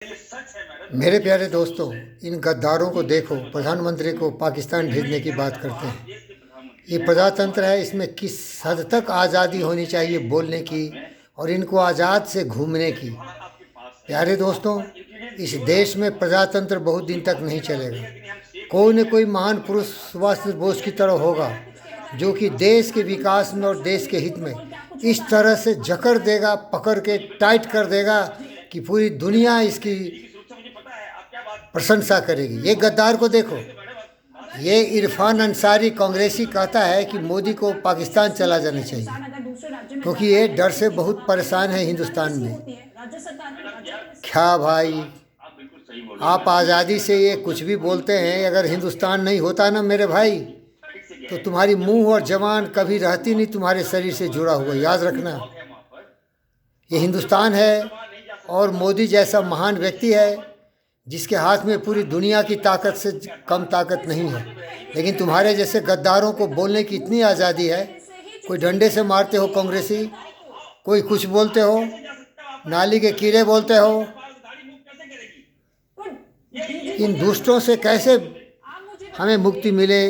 मेरे प्यारे दोस्तों, इन गद्दारों को देखो। प्रधानमंत्री को पाकिस्तान भेजने की बात करते हैं। ये प्रजातंत्र है, इसमें किस हद तक आज़ादी होनी चाहिए बोलने की और इनको आज़ाद से घूमने की। प्यारे दोस्तों, इस देश में प्रजातंत्र बहुत दिन तक नहीं चलेगा। कोई न कोई महान पुरुष सुभाष चंद्र बोस की तरह होगा जो कि देश के विकास में और देश के हित में इस तरह से जकड़ देगा, पकड़ के टाइट कर देगा कि पूरी दुनिया इसकी प्रशंसा करेगी। ये गद्दार को देखो। ये इरफान अंसारी कांग्रेसी कहता है कि मोदी को पाकिस्तान चला जाना चाहिए क्योंकि ये डर से बहुत परेशान है हिंदुस्तान में। क्या भाई, आप आज़ादी से ये कुछ भी बोलते हैं। अगर हिंदुस्तान नहीं होता ना मेरे भाई, तो तुम्हारी मुंह और जबान कभी रहती नहीं तुम्हारे शरीर से जुड़ा हुआ। याद रखना, ये हिंदुस्तान है और मोदी जैसा महान व्यक्ति है जिसके हाथ में पूरी दुनिया की ताकत से कम ताकत नहीं है। लेकिन तुम्हारे जैसे गद्दारों को बोलने की इतनी आज़ादी है। कोई डंडे से मारते हो कांग्रेसी, कोई कुछ बोलते हो, नाली के कीड़े बोलते हो। इन दुष्टों से कैसे हमें मुक्ति मिले?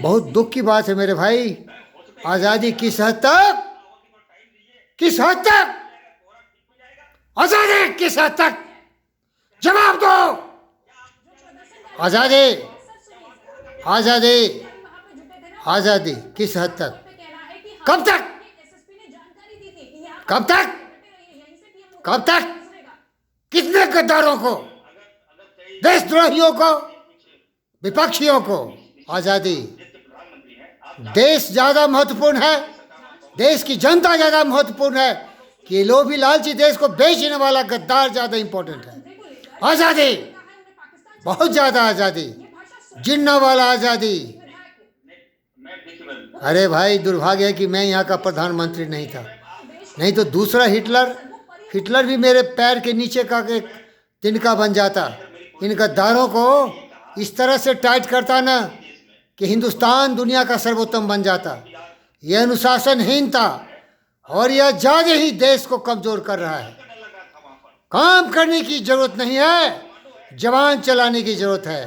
बहुत दुख की बात है मेरे भाई। आज़ादी किस हद तक, किस हद तक आज़ादी, किस हद तक? जवाब दो। आज़ादी, आज़ादी, आज़ादी किस हद तक? कब तक? कब तक? कब तक? कितने गद्दारों को, देशद्रोहियों को, विपक्षियों को आज़ादी? देश ज़्यादा महत्वपूर्ण है, देश की जनता ज़्यादा महत्वपूर्ण है कि ये लोभी लालची देश को बेचने वाला गद्दार ज़्यादा इंपॉर्टेंट है। आज़ादी, बहुत ज़्यादा आज़ादी, जिन्ना वाला आज़ादी। अरे भाई, दुर्भाग्य है कि मैं यहाँ का प्रधानमंत्री नहीं था, नहीं तो दूसरा हिटलर भी मेरे पैर के नीचे का एक तिनका बन जाता। इन गद्दारों को इस तरह से टाइट करता ना कि हिंदुस्तान दुनिया का सर्वोत्तम बन जाता। यह अनुशासनहीनता और यह ज़्यादा ही देश को कमज़ोर कर रहा है। काम करने की जरूरत नहीं है, जवान चलाने की जरूरत है।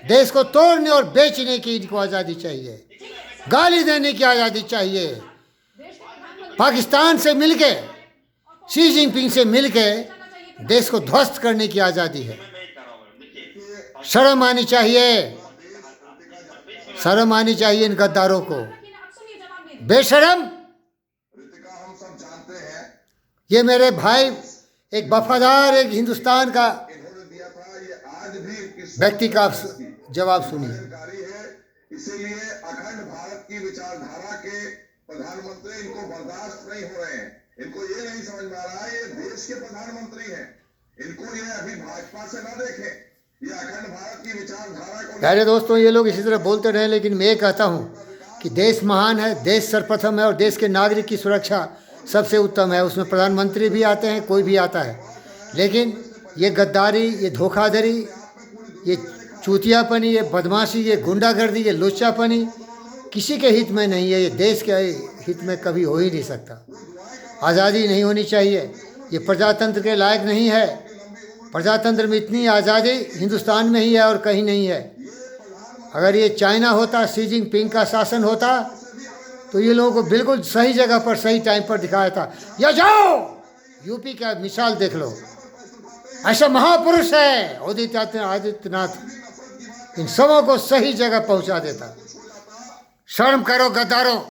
देश को तोड़ने और बेचने की इनको आज़ादी चाहिए, गाली देने की आज़ादी चाहिए। पाकिस्तान से मिलके, शी जिनपिंग से मिलके देश को ध्वस्त करने की आज़ादी है। शर्म आनी चाहिए, शर्म आनी चाहिए इन गद्दारों को। बेशरम। ये मेरे भाई एक वफादार, एक हिंदुस्तान का व्यक्ति का जवाब सुनिए। इसीलिए अखंड भारत की विचारधारा के प्रधानमंत्री इनको बर्दाश्त नहीं हो रहे हैं। इनको ये नहीं समझ में आ रहा है ये देश के प्रधानमंत्री हैं। इनको ये अभी भाजपा से ना देखें, ये अखंड भारत की विचारधारा को। प्यारे दोस्तों, ये लोग इसी तरह बोलते रहे, लेकिन मैं ये कहता हूँ कि देश महान है, देश सर्वप्रथम है और देश के नागरिक की सुरक्षा सबसे उत्तम है। उसमें प्रधानमंत्री भी आते हैं, कोई भी आता है। लेकिन ये गद्दारी, ये धोखाधड़ी, ये चूतियापनी, ये बदमाशी, ये गुंडागर्दी, ये लुच्चापनी किसी के हित में नहीं है। ये देश के हित में कभी हो ही नहीं सकता। आज़ादी नहीं होनी चाहिए। ये प्रजातंत्र के लायक नहीं है। प्रजातंत्र में इतनी आज़ादी हिंदुस्तान में ही है और कहीं नहीं है। अगर ये चाइना होता, शी जिनपिंग का शासन होता, तो ये लोगों को बिल्कुल सही जगह पर सही टाइम पर दिखाया था। या जाओ यूपी का मिसाल देख लो, ऐसा महापुरुष है आदित्यनाथ, इन सबों को सही जगह पहुंचा देता। शर्म करो गद्दारों।